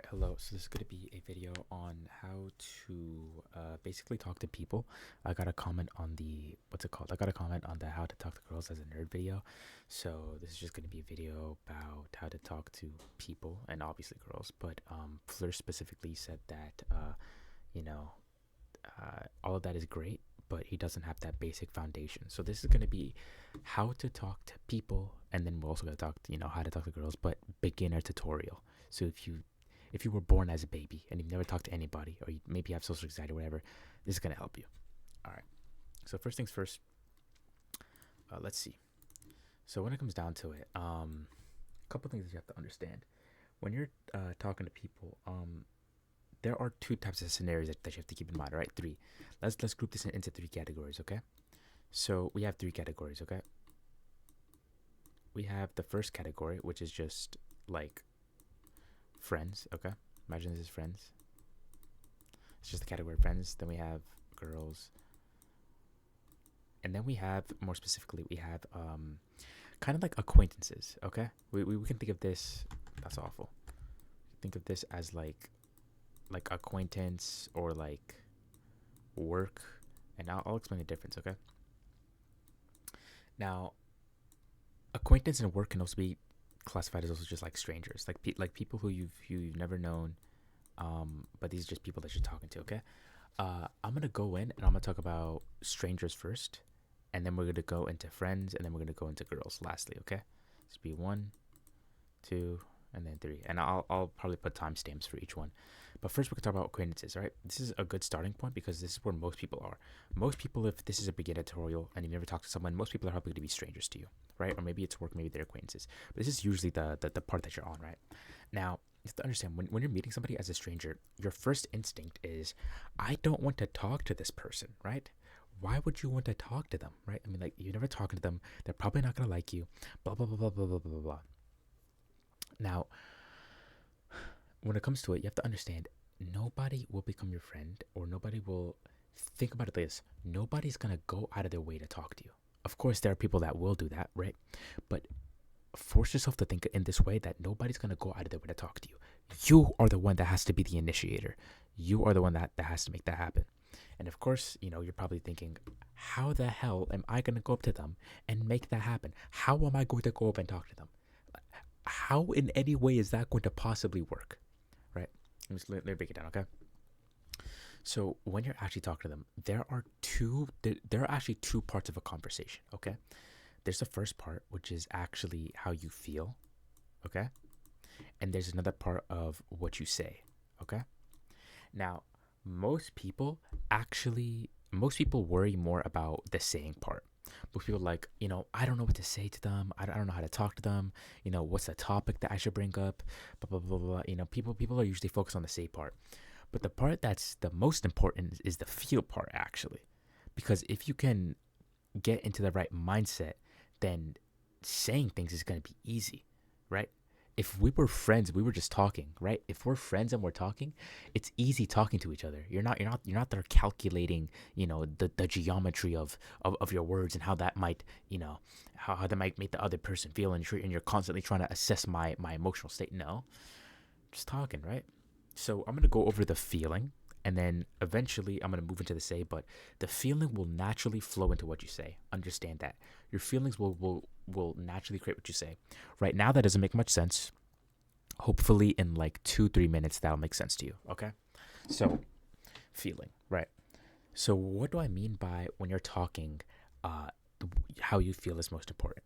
Hello. So this is going to be a video on how to basically talk to people. I got a comment on the what's it called? I got a comment on the how to talk to girls as a nerd video. So this is just going to be a video about how to talk to people and obviously girls. But Fleur specifically said that you know all of that is great, but he doesn't have that basic foundation. So this is going to be how to talk to people, and then we're also going to talk, how to talk to girls, but beginner tutorial. So if you were born as a baby and you've never talked to anybody, or you maybe have social anxiety or whatever, this is going to help you. All right. So first things first, let's see. So when it comes down to it, a couple things that you have to understand. When you're talking to people, there are two types of scenarios that you have to keep in mind. All right, three. Let's group this into three categories. Okay. So we have three categories. Okay. We have the first category, which is just like friends. Okay. Imagine this is friends. It's just the category of friends. Then we have girls, and then we have more specifically we have kind of like acquaintances. Okay. We can think of this. That's awful. Think of this as like acquaintance or like work, and I'll explain the difference. Okay. Now, acquaintance and work can also be classified as also just like strangers, like people who you've never known, but these are just people that you're talking to. Okay. I'm gonna go in and I'm gonna talk about strangers first, and then we're gonna go into friends, and then we're gonna go into girls lastly. Okay. This will be one, two, and then three, and I'll probably put timestamps for each one. But first, we can talk about acquaintances. All right, this is a good starting point because this is where most people are. Most people, if this is a beginner tutorial and you've never talked to someone, most people are probably going to be strangers to you, right? Or maybe it's work, maybe they're acquaintances. But this is usually the part that you're on, right? Now, you have to understand when you're meeting somebody as a stranger, your first instinct is, I don't want to talk to this person, right? Why would you want to talk to them, right? I mean, like, you're never talking to them. They're probably not going to like you, blah, blah, blah, blah, blah, blah, blah, blah. Now, when it comes to it, you have to understand nobody will become your friend, or nobody will think about it like this. Nobody's gonna go out of their way to talk to you. Of course, there are people that will do that, right? But force yourself to think in this way that nobody's gonna go out of their way to talk to you. You are the one that has to be the initiator. You are the one that has to make that happen. And of course, you're probably thinking, how the hell am I gonna go up to them and make that happen? How am I going to go up and talk to them? How in any way is that going to possibly work? Right? Let me break it down, okay? So when you're actually talking to them, there are actually two parts of a conversation, okay? There's the first part, which is actually how you feel, okay? And there's another part of what you say, okay? Now, most people worry more about the saying part. Most people like, I don't know what to say to them. I don't know how to talk to them. What's the topic that I should bring up? Blah blah blah blah. People are usually focused on the say part, but the part that's the most important is the feel part actually, because if you can get into the right mindset, then saying things is gonna be easy, right? If we were friends, we were just talking, right? If we're friends and we're talking, it's easy talking to each other. You're not there calculating, the geometry of your words and how that might, how that might make the other person feel, and you're constantly trying to assess my emotional state. No, just talking, right? So I'm gonna go over the feeling, and then eventually I'm gonna move into the say. But the feeling will naturally flow into what you say. Understand that your feelings will naturally create what you say. Right now, that doesn't make much sense. Hopefully, in like 2-3 minutes, that'll make sense to you. Okay. So, feeling, right? So, what do I mean by when you're talking? Uh, how you feel is most important.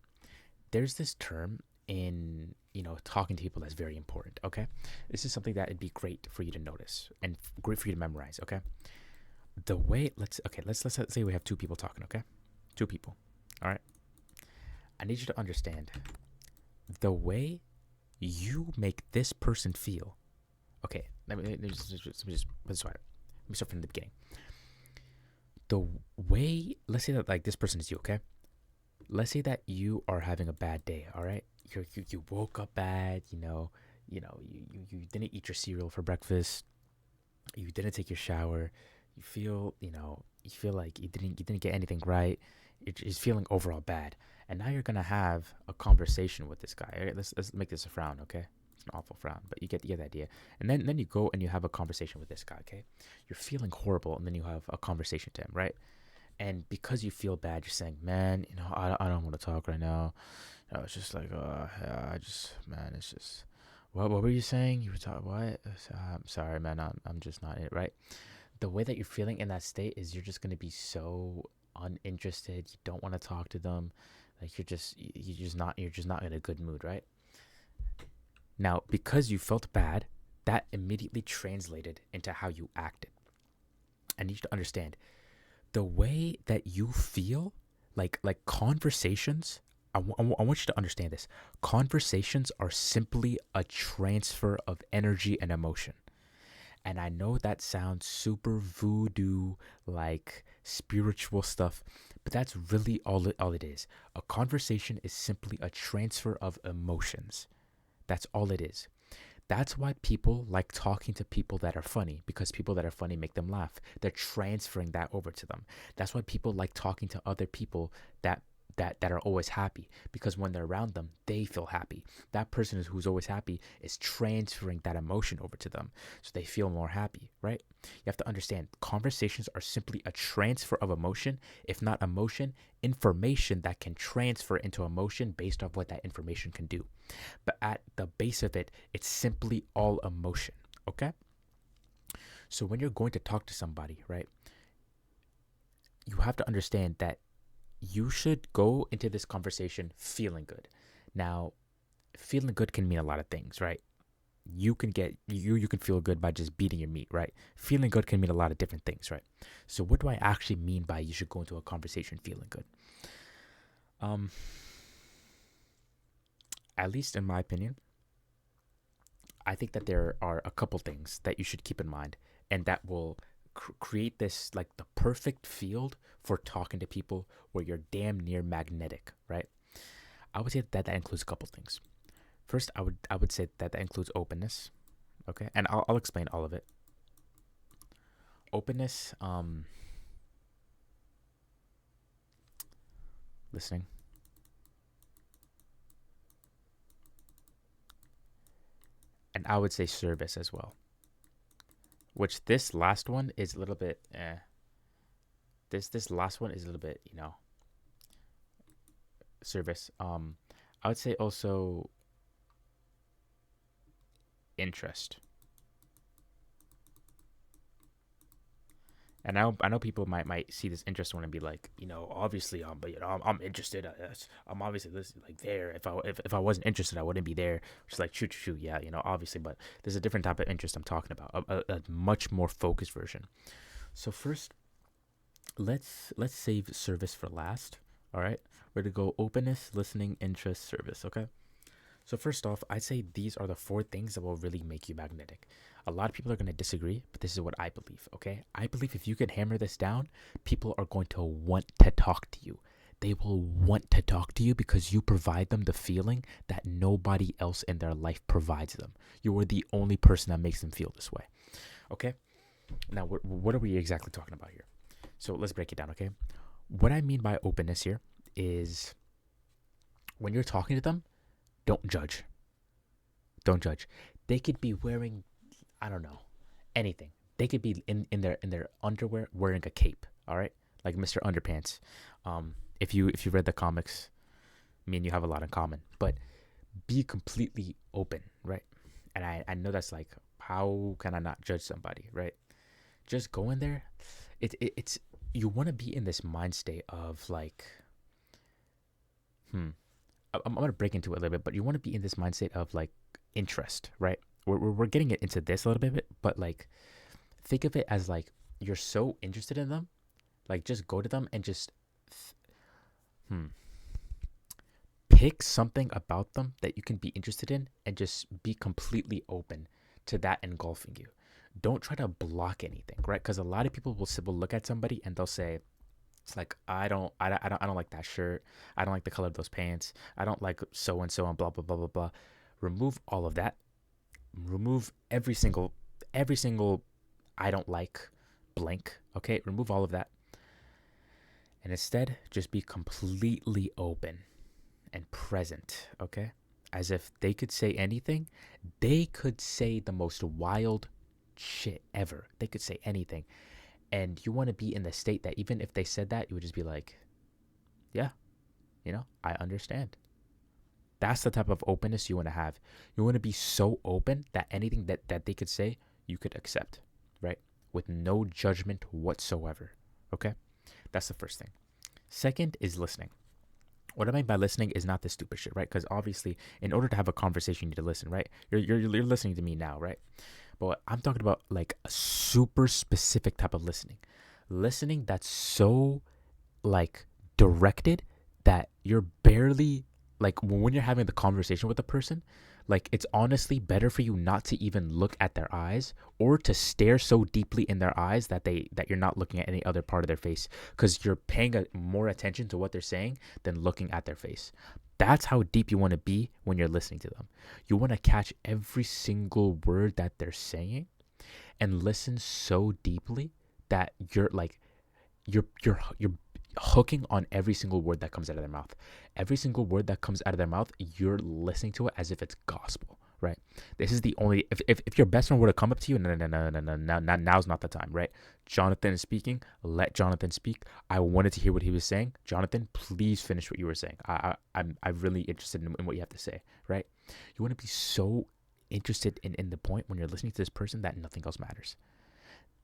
There's this term in talking to people that's very important. Okay, this is something that it'd be great for you to notice and great for you to memorize. Okay, the way let's say we have two people talking. Okay, two people. All right, I need you to understand the way you make this person feel. Okay, let me just put this right. Let me start from the beginning. The way, let's say that like this person is you. Okay, let's say that you are having a bad day. All right, you woke up bad. You didn't eat your cereal for breakfast. You didn't take your shower. You feel like you didn't get anything right. You're just feeling overall bad, and now you're gonna have a conversation with this guy. All right, let's make this a frown, okay? It's an awful frown, but you get the idea. And then you go and you have a conversation with this guy. Okay, you're feeling horrible, and then you have a conversation to him, right? And because you feel bad, you're saying, man, I don't want to talk right now. It's just like, yeah, I just, man, it's just, what were you saying? You were talking, what? I'm sorry, man, I'm just not it, right? The way that you're feeling in that state is you're just going to be so uninterested. You don't want to talk to them. Like you're just not in a good mood, right? Now, because you felt bad, that immediately translated into how you acted. I need you to understand the way that you feel, like conversations. I want you to understand this. Conversations are simply a transfer of energy and emotion. And I know that sounds super voodoo, like spiritual stuff, but that's really all it is. A conversation is simply a transfer of emotions. That's all it is. That's why people like talking to people that are funny, because people that are funny make them laugh. They're transferring that over to them. That's why people like talking to other people that that are always happy, because when they're around them, they feel happy. That person who's always happy is transferring that emotion over to them, so they feel more happy, right? You have to understand, conversations are simply a transfer of emotion. If not emotion, information that can transfer into emotion based off what that information can do. But at the base of it, it's simply all emotion. Okay? So when you're going to talk to somebody, right, you have to understand that you should go into this conversation feeling good. Now, feeling good can mean a lot of things, right? You can feel good by just beating your meat, right? Feeling good can mean a lot of different things, right? So what do I actually mean by you should go into a conversation feeling good? Um, at least in my opinion, I think that there are a couple things that you should keep in mind, and that will create this, like, the perfect field for talking to people where you're damn near magnetic, right? I would say that includes a couple things. First, I would say that includes openness, okay, and I'll explain all of it. Openness, listening, and I would say service as well. Which this last one is a little bit, this last one is a little bit, service. I would say also interest. And I know people might see this interest one and be like, obviously, but I'm interested. I'm obviously this like there. If I wasn't interested, I wouldn't be there. Just like shoot, shoot, yeah, obviously. But there's a different type of interest I'm talking about, a much more focused version. So first, let's save service for last. All right, we're to go openness, listening, interest, service. Okay. So first off, I'd say these are the four things that will really make you magnetic. A lot of people are going to disagree, but this is what I believe, okay? I believe if you can hammer this down, people are going to want to talk to you. They will want to talk to you because you provide them the feeling that nobody else in their life provides them. You are the only person that makes them feel this way, okay? Now, what are we exactly talking about here? So let's break it down, okay? What I mean by openness here is when you're talking to them, don't judge. Don't judge. They could be wearing, I don't know, anything. They could be in their underwear wearing a cape. All right, like Mr. Underpants. If you read the comics, me and you have a lot in common. But be completely open, right? And I know that's like, how can I not judge somebody, right? Just go in there. It's you want to be in this mind state of like, hmm. I'm gonna break into it a little bit, but you want to be in this mindset of like interest, right? We're getting it into this a little bit, but like think of it as like you're so interested in them, like just go to them and just hmm, pick something about them that you can be interested in and just be completely open to that engulfing you. Don't try to block anything, right? Because a lot of people will look at somebody and they'll say, it's like, I don't like that shirt. I don't like the color of those pants. I don't like so and so and blah blah blah blah blah. Remove all of that. Remove every single I don't like blank. Okay, remove all of that, and instead just be completely open and present. Okay, as if they could say anything. They could say the most wild shit ever. They could say anything. And you want to be in the state that even if they said that, you would just be like, yeah, I understand. That's the type of openness you want to have. You want to be so open that anything that they could say, you could accept, right? With no judgment whatsoever. Okay? That's the first thing. Second is listening. What I mean by listening is not the stupid shit, right? Because obviously, in order to have a conversation, you need to listen, right? You're listening to me now, right? But I'm talking about like a super specific type of listening. Listening that's so like directed that you're barely like when you're having the conversation with a person, like it's honestly better for you not to even look at their eyes or to stare so deeply in their eyes that you're not looking at any other part of their face because you're paying more attention to what they're saying than looking at their face. That's how deep you want to be when you're listening to them. You want to catch every single word that they're saying and listen so deeply that you're hooking on every single word that comes out of their mouth. Every single word that comes out of their mouth, you're listening to it as if it's gospel, right? This is the only if your best friend were to come up to you, no, now's not the time, right? Jonathan is speaking. Let Jonathan speak. I wanted to hear what he was saying. Jonathan, please finish what you were saying. I'm really interested in what you have to say, right? You want to be so interested in the point when you're listening to this person that nothing else matters.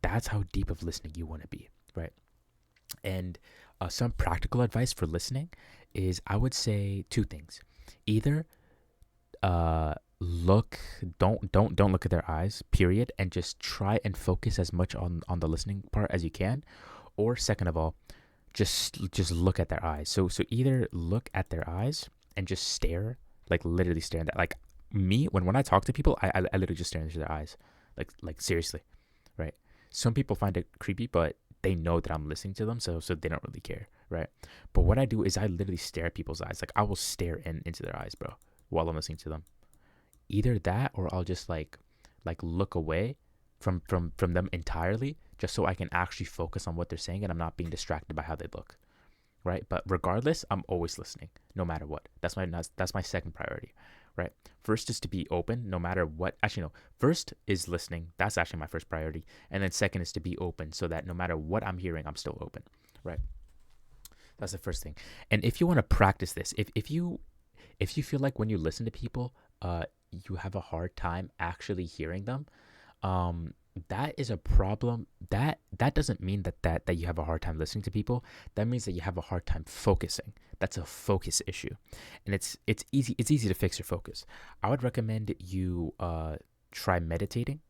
That's how deep of listening you want to be, right? And some practical advice for listening is I would say two things. Either look don't look at their eyes, period, and just try and focus as much on the listening part as you can. Or second of all, just look at their eyes. So either look at their eyes and just stare, like literally stare at that. Like me, when I talk to people, I literally just stare into their eyes. Like seriously, right? Some people find it creepy, but they know that I'm listening to them, so they don't really care, right? But what I do is I literally stare at people's eyes. Like I will stare into their eyes, bro, while I'm listening to them. Either that, or I'll just like look away from them entirely, just so I can actually focus on what they're saying and I'm not being distracted by how they look, right? But regardless, I'm always listening, no matter what. That's my second priority, right? First is to be open, no matter what. Actually, no. First is listening. That's actually my first priority, and then second is to be open, so that no matter what I'm hearing, I'm still open, right? That's the first thing. And if you want to practice this, if you feel like when you listen to people, you have a hard time actually hearing them, um that is a problem. That doesn't mean that you have a hard time listening to people. That means that you have a hard time focusing. That's a focus issue, and it's easy to fix your focus. I would recommend you try meditating.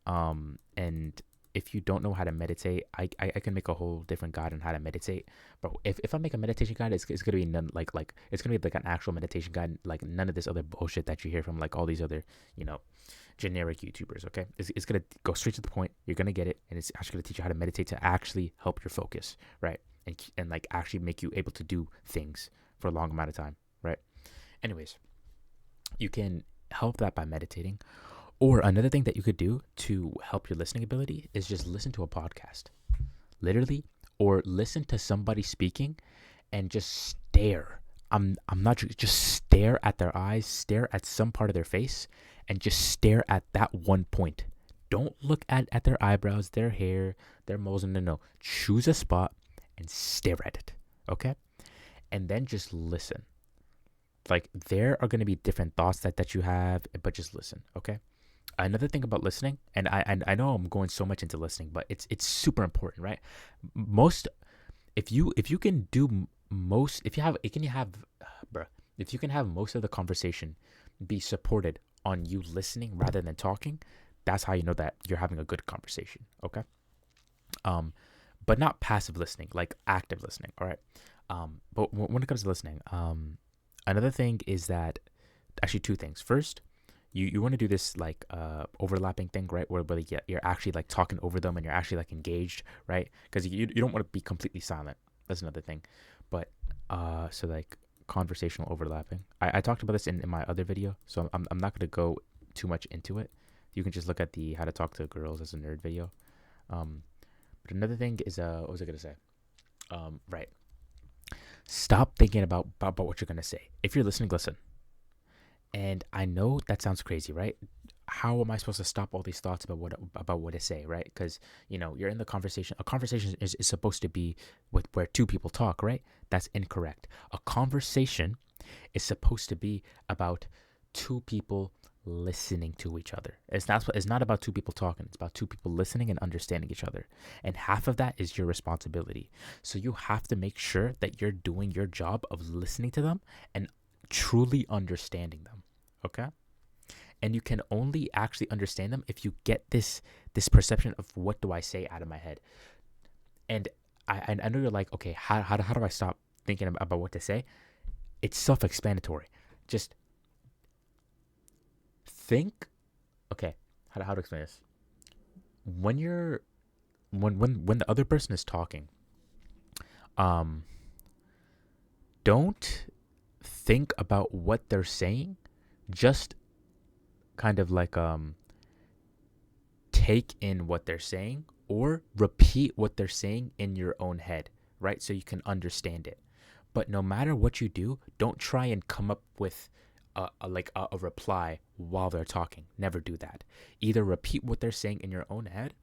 And if you don't know how to meditate, I can make a whole different guide on how to meditate. But if I make a meditation guide, it's gonna be none like it's gonna be like an actual meditation guide, like none of this other bullshit that you hear from like all these other you know generic YouTubers. Okay, it's gonna go straight to the point. You're gonna get it, and it's actually gonna teach you how to meditate to actually help your focus, right? And like actually make you able to do things for a long amount of time, right? Anyways, you can help that by meditating. Or another thing that you could do to help your listening ability is just listen to a podcast, literally, or listen to somebody speaking and just stare. I'm not just stare at their eyes, stare at some part of their face, and just stare at that one point. Don't look at their eyebrows, their hair, their moles. No. Choose a spot and stare at it. Okay, and then just listen. Like there are gonna be different thoughts that you have, but just listen. Okay. Another thing about listening, and I know I'm going so much into listening, but it's super important, right? Most if you can do most if you have can you have bruh, if you can have most of the conversation be supported on you listening rather than talking, that's how you know that you're having a good conversation. Okay. um but not passive listening, like active listening. All right. But when it comes to listening, another thing is that actually two things. First, you want to do this like overlapping thing, right? Where like, you're actually like talking over them and you're actually like engaged, right? Because you don't want to be completely silent. That's another thing. But so like conversational overlapping. I talked about this in my other video, so I'm not gonna go too much into it. You can just look at the how to talk to girls as a nerd video. But another thing is what was I gonna say? Right. Stop thinking about what you're gonna say. If you're listening, listen. And I know that sounds crazy, right? How am I supposed to stop all these thoughts about what to say, right? Because you're in the conversation. A conversation is supposed to be with where two people talk, right? That's incorrect. A conversation is supposed to be about two people listening to each other. It's not about two people talking. It's about two people listening and understanding each other. And half of that is your responsibility. So you have to make sure that you're doing your job of listening to them and truly understanding them. Okay? And you can only actually understand them if you get this perception of what do I say out of my head. And I know you're like, okay, how do I stop thinking about what to say? It's self-explanatory. Just think. Okay, how to explain this? When you're when the other person is talking, um, don't think about what they're saying. Just kind of like take in what they're saying or repeat what they're saying in your own head, right? So you can understand it. But no matter what you do, don't try and come up with a reply while they're talking. Never do that. Either repeat what they're saying in your own head,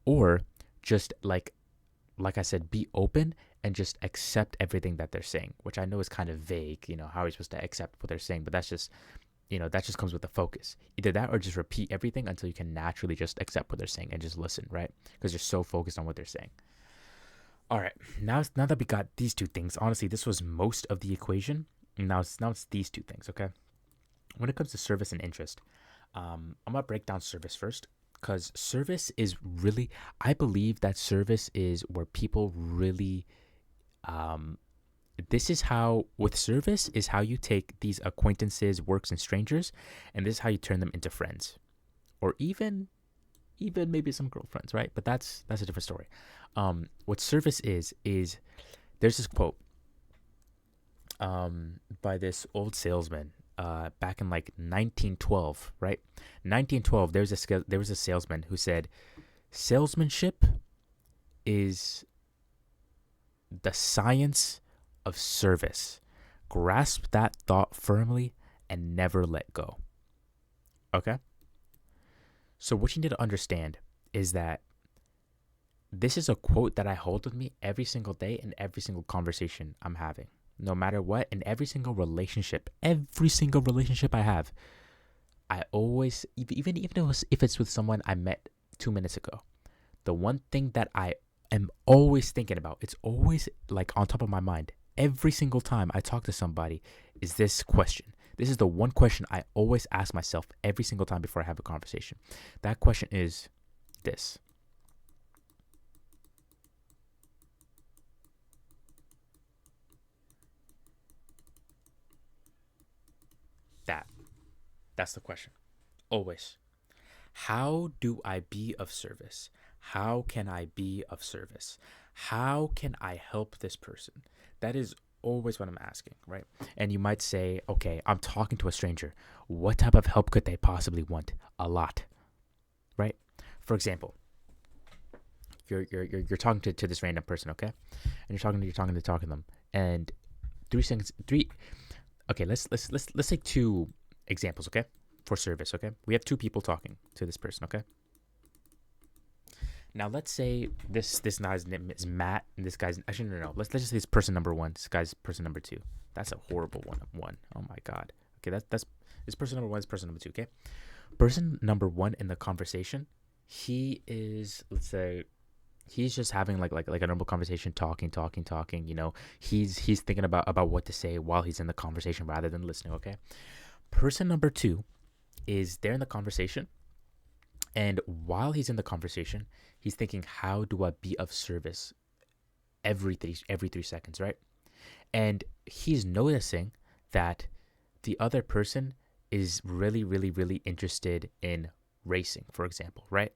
or just like I said, be open and just accept everything that they're saying. Which I know is kind of vague. How are you supposed to accept what they're saying? But that just comes with the focus. Either that or just repeat everything until you can naturally just accept what they're saying and just listen, right? Because you're so focused on what they're saying. All right, now that we got these two things, honestly, this was most of the equation. Now it's these two things, okay? When it comes to service and interest, I'm gonna break down service first because service is really, I believe that service is where people really, um, this is how, with service, is how you take these acquaintances, works, and strangers, and this is how you turn them into friends, or even maybe some girlfriends, right? But that's a different story. What service is there's this quote by this old salesman back in like 1912, right? 1912. There was a salesman who said, "Salesmanship is the science of service. Grasp that thought firmly and never let go." Okay? So what you need to understand is that this is a quote that I hold with me every single day in every single conversation I'm having. No matter what, in every single relationship I have, I always, even if it's with someone I met 2 minutes ago, the one thing that I am always thinking about, it's always like on top of my mind every single time I talk to somebody, is this question. This is the one question I always ask myself every single time before I have a conversation. That question is this: that. That's the question. Always. How do I be of service? How can I be of service? How can I help this person? That is always what I'm asking, right? And you might say, okay, I'm talking to a stranger. What type of help could they possibly want? A lot, right? For example, you're talking to this random person, okay? And you're talking to them, and 3 seconds, three. Okay, let's take two examples, okay? For service, okay? We have two people talking to this person, okay? Now let's say this guy's name is Matt, and this guy's actually no. Let's just say this person number one. This guy's person number two. That's a horrible one. Oh my god. Okay, that's this person number one is person number two. Okay, person number one in the conversation, he is, let's say, he's just having like a normal conversation, talking. He's thinking about what to say while he's in the conversation rather than listening. Okay, person number two is there in the conversation, and while he's in the conversation, he's thinking, how do I be of service every 3 seconds, right? And he's noticing that the other person is really, really, really interested in racing, for example, right?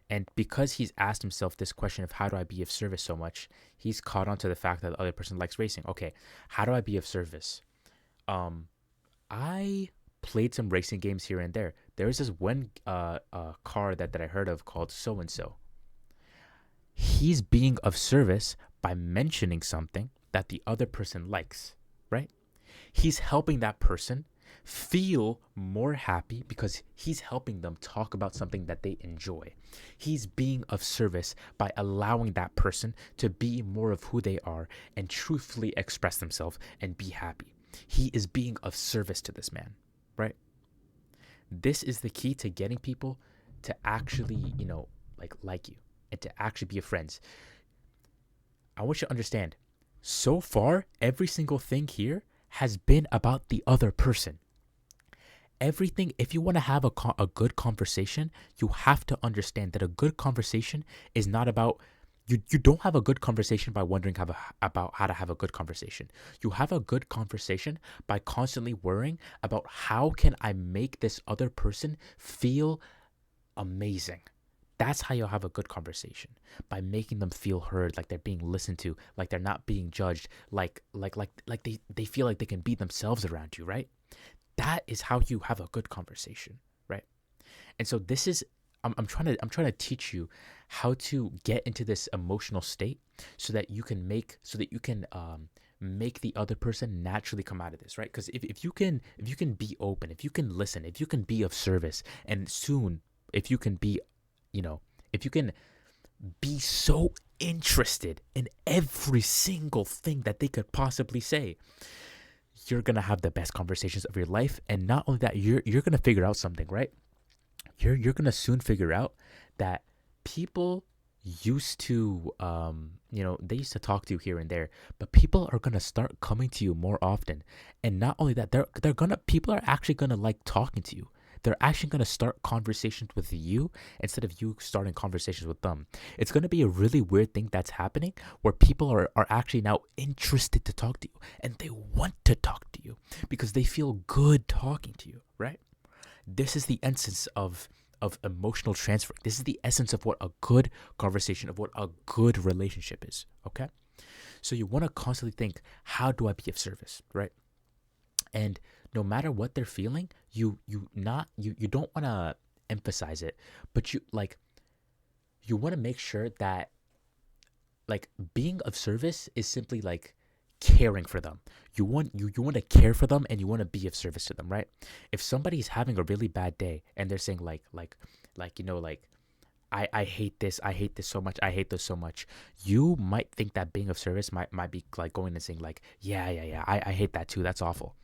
And because he's asked himself this question of how do I be of service so much, he's caught on to the fact that the other person likes racing. Okay, how do I be of service? I played some racing games here and there. There was this one car that I heard of called so and so. He's being of service by mentioning something that the other person likes, right? He's helping that person feel more happy because he's helping them talk about something that they enjoy. He's being of service by allowing that person to be more of who they are and truthfully express themselves and be happy. He is being of service to this man, right? This is the key to getting people to actually, like you and to actually be your friends. I want you to understand, so far, every single thing here has been about the other person. Everything, if you want to have a good conversation, you have to understand that a good conversation is not about, you don't have a good conversation by wondering about how to have a good conversation. You have a good conversation by constantly worrying about how can I make this other person feel amazing. That's how you'll have a good conversation, by making them feel heard, like they're being listened to, like they're not being judged, like they feel like they can be themselves around you, right? That is how you have a good conversation, right? And so this is, I'm trying to teach you how to get into this emotional state so that you can make the other person naturally come out of this, right? Because if you can be open, if you can listen, if you can be of service, and soon if you can be, you know, if you can be so interested in every single thing that they could possibly say, you're gonna have the best conversations of your life. And not only that, you're gonna figure out something, right? You're gonna soon figure out that people used to, they used to talk to you here and there, but people are gonna start coming to you more often. And not only that, people are actually gonna like talking to you. They're actually gonna start conversations with you instead of you starting conversations with them. It's gonna be a really weird thing that's happening, where people are actually now interested to talk to you, and they want to talk to you because they feel good talking to you, right? This is the essence of emotional transfer. This is the essence of what a good conversation, of what a good relationship is. Okay, so you want to constantly think, how do I be of service, right? And no matter what they're feeling, you don't want to emphasize it, but you want to make sure that, like, being of service is simply like caring for them. You want to care for them, and you want to be of service to them, right? If somebody's having a really bad day and they're saying like I hate this, I hate this so much, I hate this so much, you might think that being of service might be like going and saying like, yeah, I hate that too, that's awful.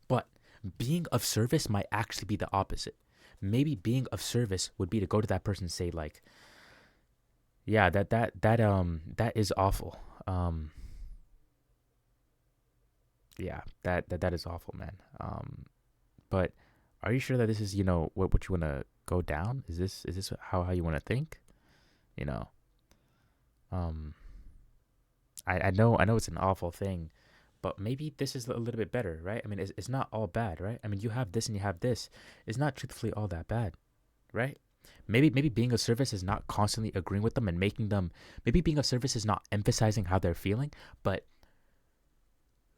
But being of service might actually be the opposite. Maybe being of service would be to go to that person and say like, yeah, that is awful. Yeah, that is awful, man. But are you sure that this is, what you want to go down? Is this how you want to think? You know, um, I know it's an awful thing, but maybe this is a little bit better, right? I mean, it's not all bad, right? I mean, you have this and you have this. It's not truthfully all that bad, right? Maybe being of service is not constantly agreeing with them and making them. Maybe being of service is not emphasizing how they're feeling, but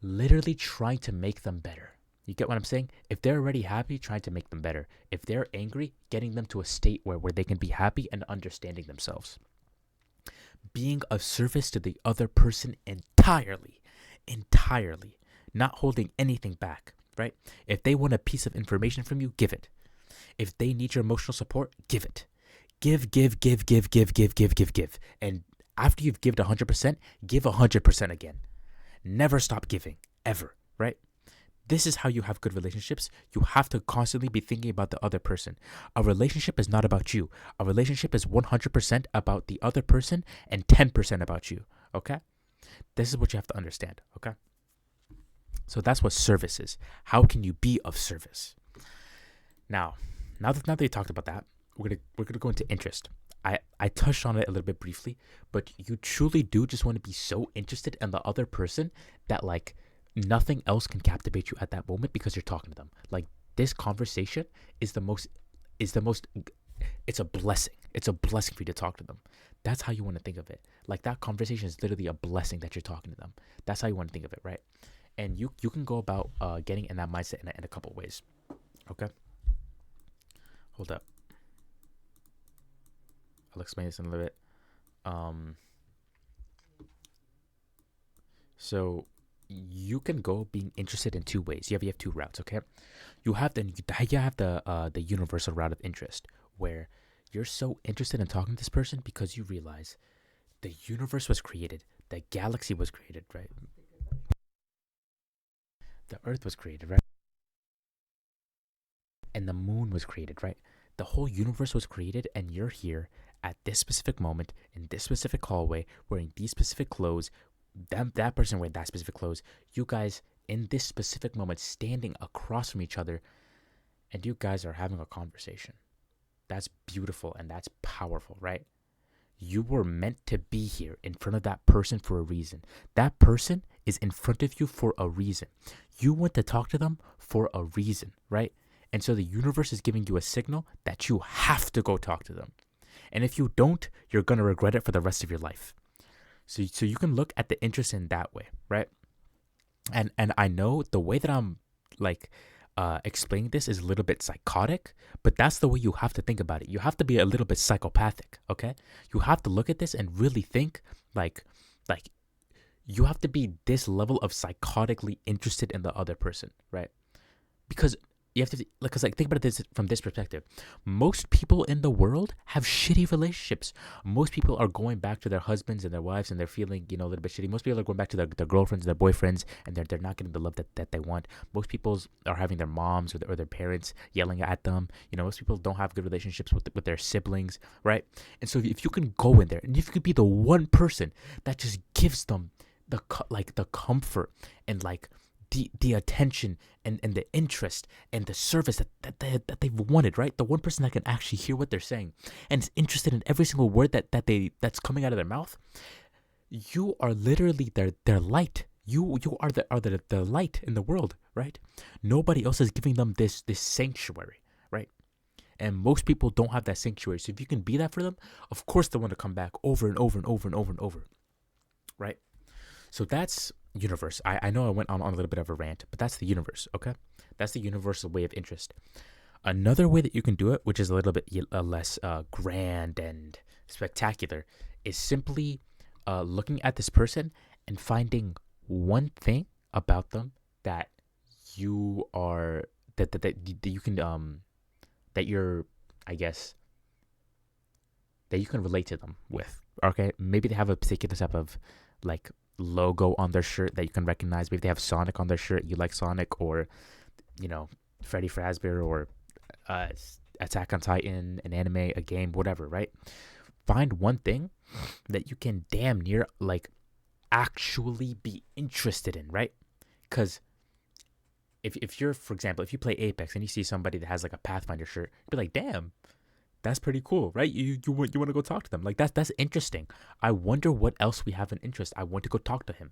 literally trying to make them better. You get what I'm saying? If they're already happy, trying to make them better. If they're angry, getting them to a state where they can be happy and understanding themselves. Being of service to the other person entirely, entirely, not holding anything back, right? If they want a piece of information from you, give it. If they need your emotional support, give it. Give. And after you've given 100%, give 100% again. Never stop giving, ever, right? This is how you have good relationships. You have to constantly be thinking about the other person. A relationship is not about you. A relationship is 100% about the other person and 10% about you, okay? This is what you have to understand, okay? So that's what service is. How can you be of service? Now that you talked about that, we're gonna go into interest. I touched on it a little bit briefly, but you truly do just want to be so interested in the other person that like nothing else can captivate you at that moment because you're talking to them. Like, this conversation is the most it's a blessing. It's a blessing for you to talk to them. That's how you want to think of it. Like, that conversation is literally a blessing that you're talking to them. That's how you want to think of it, right? And you can go about getting in that mindset in a couple ways. Okay, hold up. I'll explain this in a little bit. Um, so you can go being interested in two ways. You have two routes, okay? You have the universal route of interest, where you're so interested in talking to this person because you realize the universe was created, the galaxy was created, right? The earth was created, right? And the moon was created, right? The whole universe was created, and you're here at this specific moment in this specific hallway wearing these specific clothes. That person wearing that specific clothes. You guys in this specific moment standing across from each other, and you guys are having a conversation. That's beautiful and that's powerful, right? You were meant to be here in front of that person for a reason. That person is in front of you for a reason. You want to talk to them for a reason, right? And so the universe is giving you a signal that you have to go talk to them. And if you don't, you're going to regret it for the rest of your life. So you can look at the interest in that way, right? And I know the way that I'm like explaining this is a little bit psychotic, but that's the way you have to think about it. You have to be a little bit psychopathic, okay? You have to look at this and really think like like you have to be this level of psychotically interested in the other person, right? Because you have to, because like think about this from this perspective. Most people in the world have shitty relationships. Most people are going back to their husbands and their wives, and they're feeling, a little bit shitty. Most people are going back to their girlfriends, their boyfriends, and they're not getting the love that they want. Most people are having their moms or their parents yelling at them. Most people don't have good relationships with their siblings, right? And so if you can go in there, and if you could be the one person that just gives them the comfort and like the attention and the interest and the service that they've wanted, right? The one person that can actually hear what they're saying and is interested in every single word that's coming out of their mouth. You are literally their light. You are the light in the world, right? Nobody else is giving them this sanctuary, right? And most people don't have that sanctuary. So if you can be that for them, of course they want to come back over and over and over and over and over, right? So that's universe. I know I went on a little bit of a rant, but that's the universe, okay? That's the universal way of interest. Another way that you can do it, which is a little bit less grand and spectacular, is simply looking at this person and finding one thing about them that you are that you can that you're, I guess, that you can relate to them with. Okay, maybe they have a particular type of like logo on their shirt that you can recognize. Maybe they have Sonic on their shirt. You like Sonic, or Freddy Fazbear, or Attack on Titan, an anime, a game, whatever. Right? Find one thing that you can damn near like actually be interested in. Right? Because if you're, for example, if you play Apex and you see somebody that has like a Pathfinder shirt, you'd be like, damn, that's pretty cool, right? You want to go talk to them. Like that's interesting. I wonder what else we have in interest. I want to go talk to him,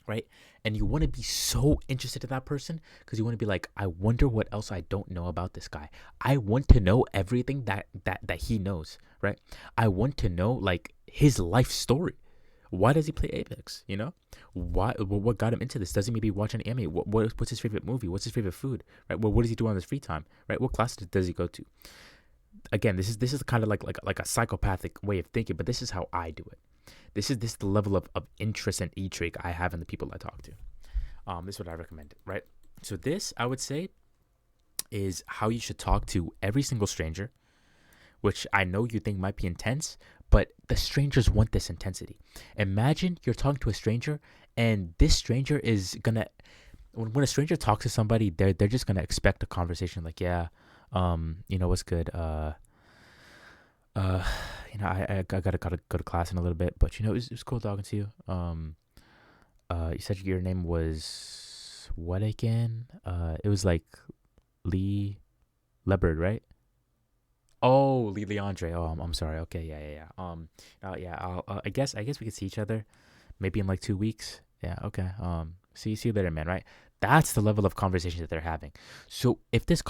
right? And you want to be so interested in that person because you want to be like, I wonder what else I don't know about this guy. I want to know everything that he knows, right? I want to know like his life story. Why does he play Apex? Why? What got him into this? Does he maybe watch an anime? What's his favorite movie? What's his favorite food? Right? What does he do on his free time? Right? What classes does he go to? Again, this is kind of like a psychopathic way of thinking, but this is how I do it. This is the level of interest and intrigue I have in the people I talk to. This is what I recommend, right? So this, I would say, is how you should talk to every single stranger, which I know you think might be intense, but the strangers want this intensity. Imagine you're talking to a stranger, and this stranger is gonna, when a stranger talks to somebody, they're just gonna expect a conversation like, yeah, what's good? I gotta go to class in a little bit, but it was cool talking to you. You said your name was what again? It was like Lee Leopard, right? Oh, Lee Leandre. Oh, I'm sorry. Okay, yeah. Yeah. I guess we could see each other, maybe in like 2 weeks. Yeah. Okay. See you later, man. Right. That's the level of conversation that they're having. So if this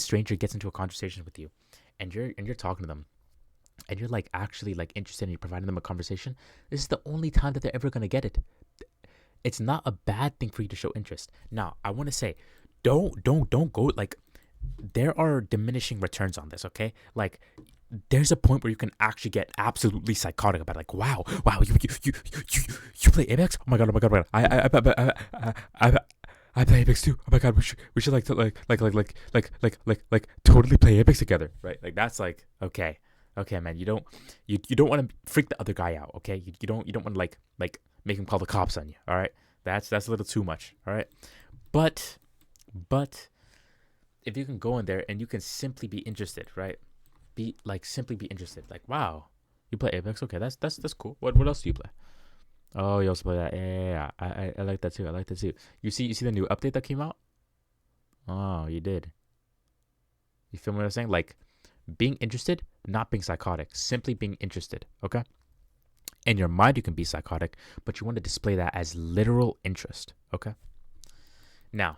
stranger gets into a conversation with you, and you're talking to them, and you're like actually like interested in you providing them a conversation, this is the only time that they're ever gonna get it. It's not a bad thing for you to show interest. Now, I want to say, don't go like there are diminishing returns on this. Okay, like there's a point where you can actually get absolutely psychotic about it. Like, wow, you play Apex? Oh my god, oh my god. I play Apex too. Oh my god, we should like totally play Apex together, right? Like that's like okay, man. You don't want to freak the other guy out, okay? You don't want to like make him call the cops on you. All right, that's a little too much. All right, but but if you can go in there and you can simply be interested, right? Simply be interested. Like, wow, you play Apex? Okay, that's cool. What else do you play? Oh, you also play that? Yeah. I like that too. I like that too. You see the new update that came out? Oh, you did. You feel what I'm saying? Like being interested, not being psychotic, simply being interested. Okay. In your mind, you can be psychotic, but you want to display that as literal interest. Okay. Now,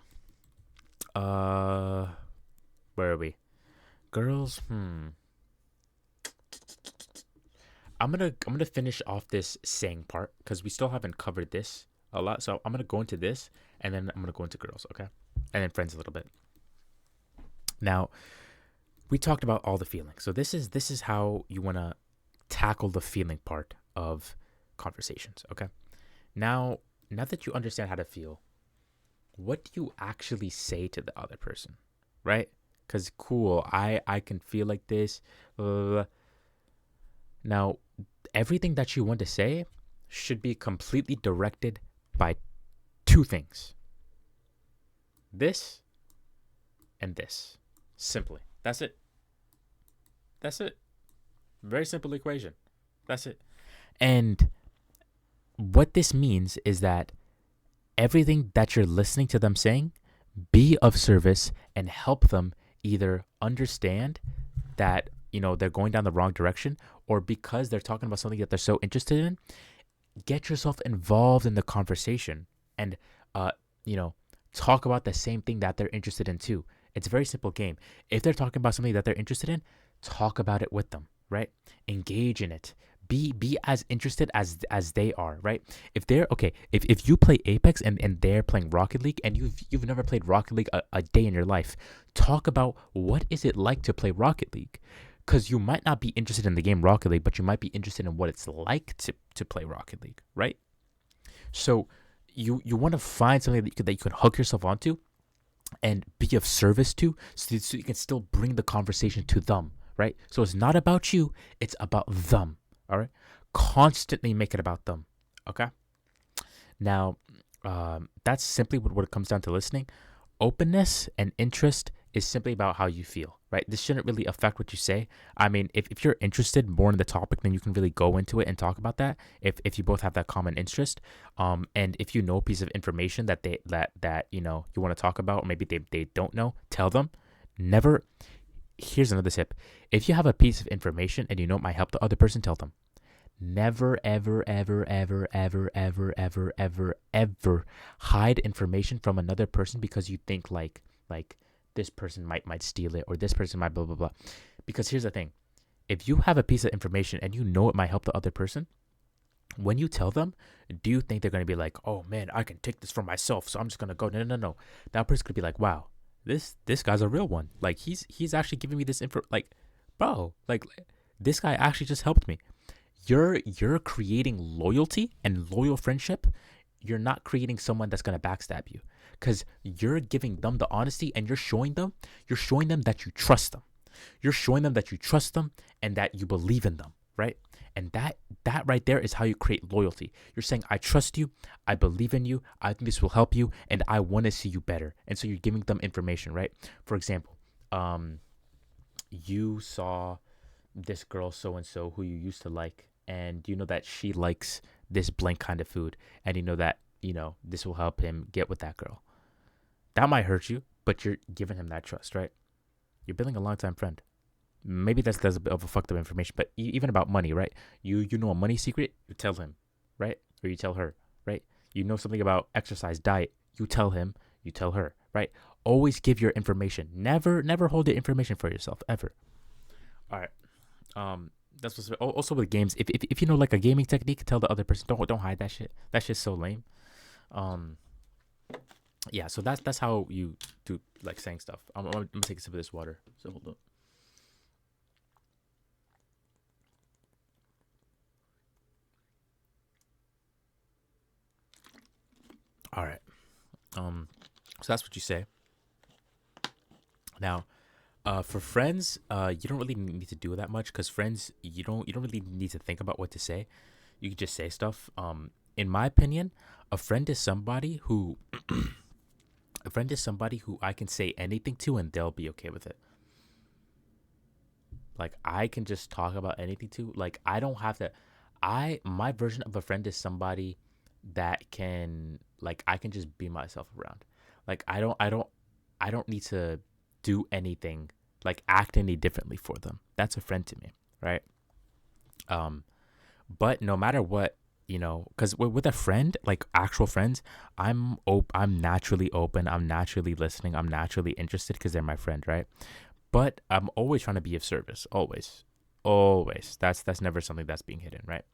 uh, where are we? Girls. I'm gonna finish off this saying part because we still haven't covered this a lot. So I'm gonna go into this and then I'm gonna go into girls, okay? And then friends a little bit. Now, we talked about all the feelings. So this is how you wanna tackle the feeling part of conversations, okay? Now that you understand how to feel, what do you actually say to the other person? Right? Cause cool, I can feel like this. Now, everything that you want to say should be completely directed by two things: this and this. Simply. That's it. That's it. Very simple equation. That's it. And what this means is that everything that you're listening to them saying, be of service and help them either understand that they're going down the wrong direction, or because they're talking about something that they're so interested in, get yourself involved in the conversation and you know talk about the same thing that they're interested in too. It's a very simple game. If they're talking about something that they're interested in, talk about it with them, right? Engage in it. Be as interested as they are, right? If they're okay, if you play Apex and they're playing Rocket League and you've never played Rocket League a day in your life, talk about what is it like to play Rocket League, because you might not be interested in the game Rocket League, but you might be interested in what it's like to play Rocket League, right? So you want to find something that you could hook yourself onto and be of service to, so you can still bring the conversation to them, right? So it's not about you, it's about them, all right? Constantly make it about them, okay? Now, that's simply what it comes down to listening. Openness and interest is simply about how you feel, right? This shouldn't really affect what you say. I mean, if you're interested more in the topic, then you can really go into it and talk about that. If you both have that common interest, and if you know a piece of information that you want to talk about, or maybe they don't know, tell them. Never. Here's another tip: if you have a piece of information and you know it might help the other person, tell them. Never, ever, ever, ever, ever, ever, ever, ever, ever hide information from another person because you think like this person might steal it, or this person might blah blah blah. Because here's the thing: if you have a piece of information and you know it might help the other person, when you tell them, do you think they're gonna be like, oh man, I can take this for myself, so I'm just gonna go? No, no, no, no. That person could be like, wow, this guy's a real one. Like he's actually giving me this info. Like, bro, like this guy actually just helped me. You're creating loyalty and loyal friendship. You're not creating someone that's gonna backstab you, because you're giving them the honesty and you're showing them that you trust them. You're showing them that you trust them and that you believe in them, right? And that right there is how you create loyalty. You're saying, I trust you, I believe in you, I think this will help you, and I want to see you better. And so you're giving them information, right? For example, you saw this girl so and so who you used to like, and you know that she likes this blank kind of food, and you know that this will help him get with that girl. That might hurt you, but you're giving him that trust, right? You're building a long-time friend. Maybe that's a bit of a fucked up information, but even about money, right? You know a money secret, you tell him, right? Or you tell her, right? You know something about exercise, diet, you tell him, you tell her, right? Always give your information. Never hold the information for yourself, ever. All right. That's what's also with games. If you know like a gaming technique, tell the other person. Don't hide that shit. That shit's so lame. Um, Yeah, so that's how you do like saying stuff. I'm gonna take a sip of this water. So hold on. All right. Um, so that's what you say. Now, for friends, you don't really need to do that much because friends, you don't really need to think about what to say. You can just say stuff. In my opinion, a friend is somebody who a friend is somebody who I can say anything to and they'll be okay with it. Like I can just talk about anything to. Like I don't have to. I my version of a friend is somebody that can like I can just be myself around. Like I don't need to do anything like act any differently for them. That's a friend to me, right? Um, but no matter what, because with a friend, like actual friends, I'm naturally open. I'm naturally listening. I'm naturally interested because they're my friend, right? But I'm always trying to be of service. Always, always. That's never something that's being hidden, right?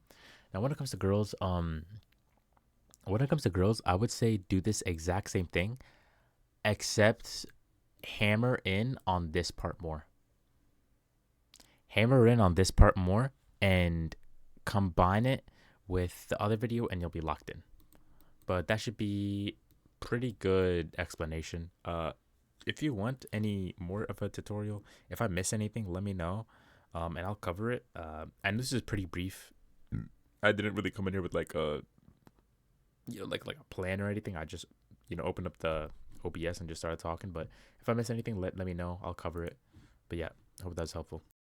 Now, when it comes to girls, I would say do this exact same thing, except hammer in on this part more. Hammer in on this part more, and combine it with the other video, and you'll be locked in. But that should be pretty good explanation. If you want any more of a tutorial, if I miss anything, let me know, and I'll cover it. And this is pretty brief. I didn't really come in here with like a like a plan or anything. I just opened up the OBS and just started talking. But if I miss anything, let me know. I'll cover it. But yeah, I hope that's helpful.